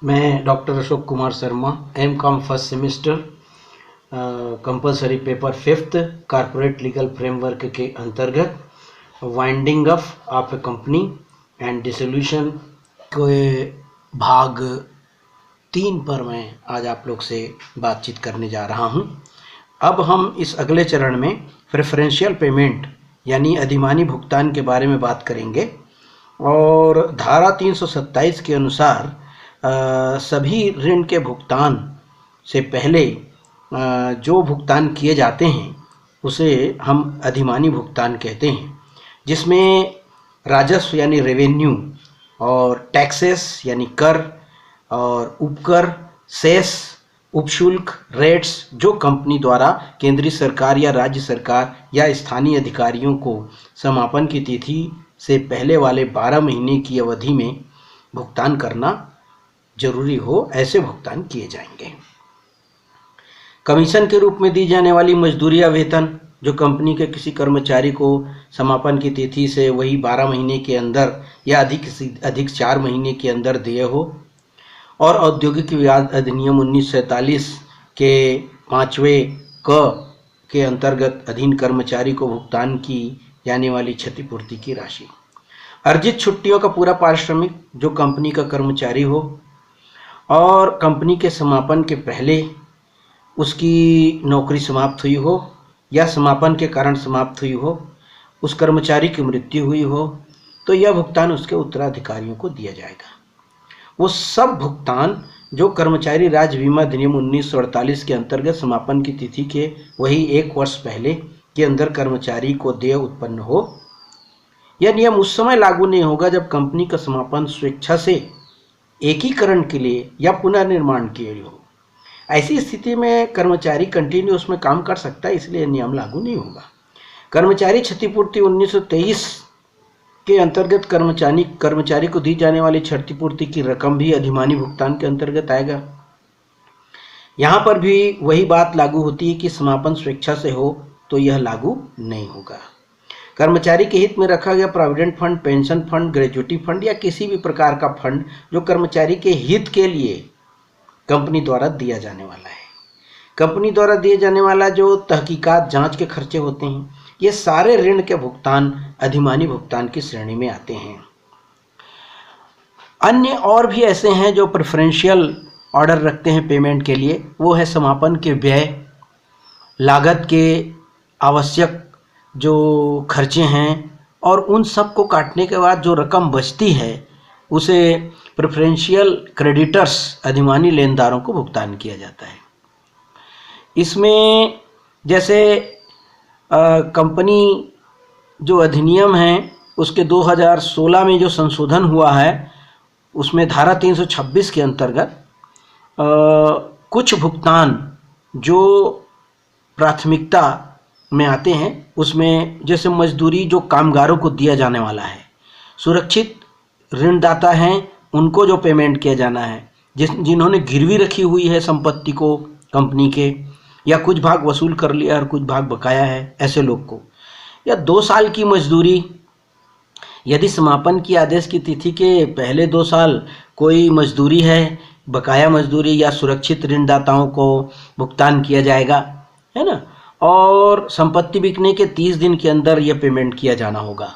मैं doctor Ashok Kumar Sharma, M.Com first semester, compulsory paper fifth, corporate legal framework के अंतर्गत winding up of A company and dissolution के भाग 3 पर मैं आज आप लोग से बातचीत करने जा रहा हूं। अब हम इस अगले चरण में प्रेफरेंशियल पेमेंट यानी अधिमानी भुगतान के बारे में बात करेंगे और धारा 327 के अनुसार सभी ऋण के भुगतान से पहले जो भुगतान किए जाते हैं उसे हम अधिमानी भुगतान कहते हैं, जिसमें राजस्व यानी रेवेन्यू और टैक्सेस यानी कर और उपकर, सेस, उपशुल्क, रेट्स जो कंपनी द्वारा केंद्रीय सरकार या राज्य सरकार या स्थानीय अधिकारियों को समापन की तिथि से पहले वाले 12 महीने की अवधि में भुगतान करना जरूरी हो, ऐसे भुगतान किए जाएंगे। कमीशन के रूप में दी जाने वाली मजदूरी या वेतन जो कंपनी के किसी कर्मचारी को समापन की तिथि से वही 12 महीने के अंदर या अधिक 4 महीने के अंदर दिए हो, और औद्योगिक विवाद अधिनियम 1947 के 5वें क के अंतर्गत अधीन कर्मचारी को भुगतान की जाने वाली क्षतिपूर्ति की राशि। अर्जित छुट्टियों का पूरा पारिश्रमिक जो कंपनी का कर्मचारी हो और कंपनी के समापन के पहले उसकी नौकरी समाप्त हुई हो या समापन के कारण समाप्त हुई हो, उस कर्मचारी की मृत्यु हुई हो, तो यह भुगतान उसके उत्तराधिकारियों को दिया जाएगा। वो सब भुगतान जो कर्मचारी राज्य बीमा अधिनियम 1948 के अंतर्गत समापन की तिथि के वही 1 वर्ष पहले के अंदर कर्मचारी को देय उत्पन्न हो। यह नियम उस समय लागू नहीं होगा जब कंपनी का समापन स्वेच्छा से एकीकरण के लिए या पुनर्निर्माण के लिए हो। ऐसी स्थिति में कर्मचारी कंटिन्यू उसमें काम कर सकता है, इसलिए नियम लागू नहीं होगा। कर्मचारी क्षतिपूर्ति 1923 के अंतर्गत कर्मचारी को दी जाने वाली क्षतिपूर्ति की रकम भी अधिमानी भुगतान के अंतर्गत आएगा। यहाँ पर भी वही बात लागू होती है कि समापन स्वेच्छा से हो तो यह लागू नहीं होगा। कर्मचारी के हित में रखा गया provident fund, pension fund, gratuity fund या किसी भी प्रकार का फंड जो कर्मचारी के हित के लिए कंपनी द्वारा दिया जाने वाला है, कंपनी द्वारा दिए जाने वाला जो तहकीकात जांच के खर्चे होते हैं, ये सारे ऋण के भुगतान अधिमानी भुगतान की श्रेणी में आते हैं। अन्य और भी ऐसे हैं जो प्रेफरेंशियल ऑर्डर रखते हैं पेमेंट के लिए। वो है समापन के व्यय, लागत के आवश्यक जो खर्चे हैं, और उन सब को काटने के बाद जो रकम बचती है उसे प्रेफरेंशियल क्रेडिटर्स अधिमानी लेनदारों को भुगतान किया जाता है। इसमें जैसे कंपनी जो अधिनियम है उसके 2016 में जो संशोधन हुआ है उसमें धारा 326 के अंतर्गत कुछ भुगतान जो प्राथमिकता में आते हैं, उसमें जैसे मजदूरी जो कामगारों को दिया जाने वाला है, सुरक्षित ऋणदाता हैं उनको जो पेमेंट किया जाना है, जिन्होंने गिरवी रखी हुई है संपत्ति को कंपनी के, या कुछ भाग वसूल कर लिया और कुछ भाग बकाया है, ऐसे लोग को, या 2 साल की मजदूरी यदि समापन की आदेश की तिथि के पहले 2 साल कोई मजदूरी है, बकाया मजदूरी या सुरक्षित ऋणदाताओं को भुगतान किया जाएगा, है ना। और संपत्ति बिकने के 30 दिन के अंदर यह पेमेंट किया जाना होगा।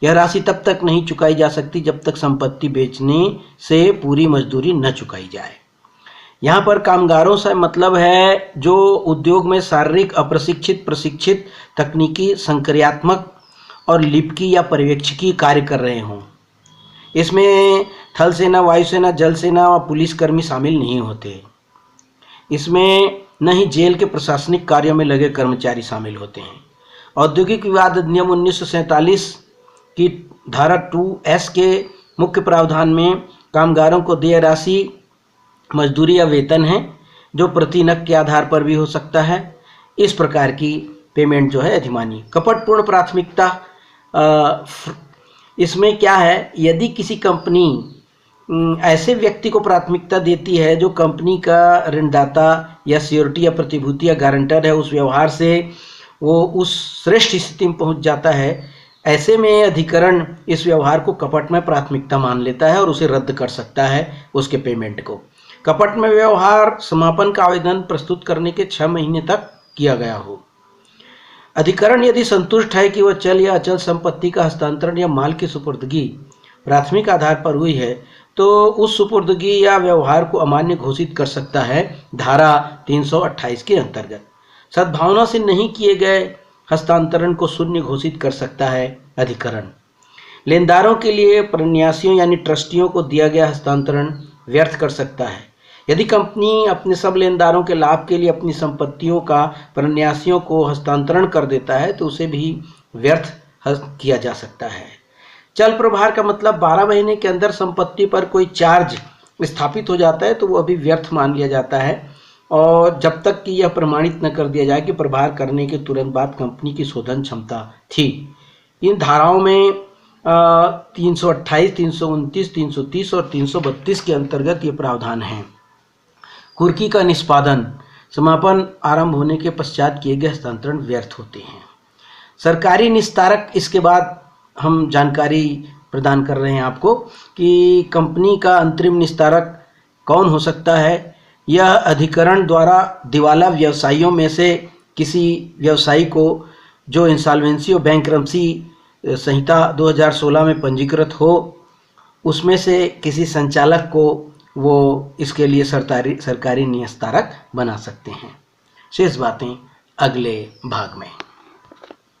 यह राशि तब तक नहीं चुकाई जा सकती जब तक संपत्ति बेचने से पूरी मजदूरी न चुकाई जाए। यहाँ पर कामगारों से मतलब है जो उद्योग में शारीरिक अप्रशिक्षित, प्रशिक्षित, तकनीकी, संक्रियात्मक और लिपिकी या पर्यवेक्षकी कार्य कर रहे हों। इसमें थल सेना, वायुसेना, जल सेना और पुलिसकर्मी शामिल नहीं होते। इसमें न ही जेल के प्रशासनिक कार्यों में लगे कर्मचारी शामिल होते हैं। औद्योगिक विवाद अधिनियम 1947 की धारा 2S के मुख्य प्रावधान में कामगारों को देय राशि मजदूरी या वेतन है जो प्रति नग के आधार पर भी हो सकता है। इस प्रकार की पेमेंट जो है अधिमानी। कपटपूर्ण प्राथमिकता, इसमें क्या है, यदि किसी कंपनी ऐसे व्यक्ति को प्राथमिकता देती है जो कंपनी का ऋणदाता या सियोरिटी या प्रतिभूति या गारंटर है, उस व्यवहार से वो उस श्रेष्ठ स्थिति में पहुंच जाता है ऐसे में अधिकरण इस व्यवहार को कपट में प्राथमिकता मान लेता है और उसे रद्द कर सकता है उसके पेमेंट को। कपट में व्यवहार समापन का आवेदन प्रस्तुत करने के 6 महीने तक किया गया हो। अधिकरण यदि संतुष्ट है कि वह चल या अचल संपत्ति का हस्तांतरण या माल की सुपुर्दगी प्राथमिक आधार पर हुई है तो उस सुपुर्दगी या व्यवहार को अमान्य घोषित कर सकता है धारा 328 के अंतर्गत। सद्भावना से नहीं किए गए हस्तांतरण को शून्य घोषित कर सकता है अधिकरण। लेनदारों के लिए प्रन्यासियों यानी ट्रस्टियों को दिया गया हस्तांतरण व्यर्थ कर सकता है। यदि कंपनी अपने सब लेनदारों के लाभ के लिए अपनी संपत्तियों का प्रन्यासियों को हस्तांतरण कर देता है तो उसे भी व्यर्थ किया जा सकता है। चल प्रभार का मतलब 12 महीने के अंदर संपत्ति पर कोई चार्ज स्थापित हो जाता है तो वो अभी व्यर्थ मान लिया जाता है, और जब तक कि यह प्रमाणित न कर दिया जाए कि प्रभार करने के तुरंत बाद कंपनी की शोधन क्षमता थी। इन धाराओं में 328, 329, 330 और 332 के अंतर्गत ये प्रावधान हैं। कुर्की का निष्पादन समापन आरंभ होने के पश्चात किए गए हस्तांतरण व्यर्थ होते हैं। सरकारी निस्तारक, इसके बाद हम जानकारी प्रदान कर रहे हैं आपको कि कंपनी का अंतरिम निस्तारक कौन हो सकता है। यह अधिकरण द्वारा दिवाला व्यवसायियों में से किसी व्यवसायी को जो इंसॉल्वेंसी और बैंक्रप्सी संहिता 2016 में पंजीकृत हो, उसमें से किसी संचालक को वो इसके लिए सरकारी निस्तारक बना सकते हैं। शेष बातें अगले भाग में।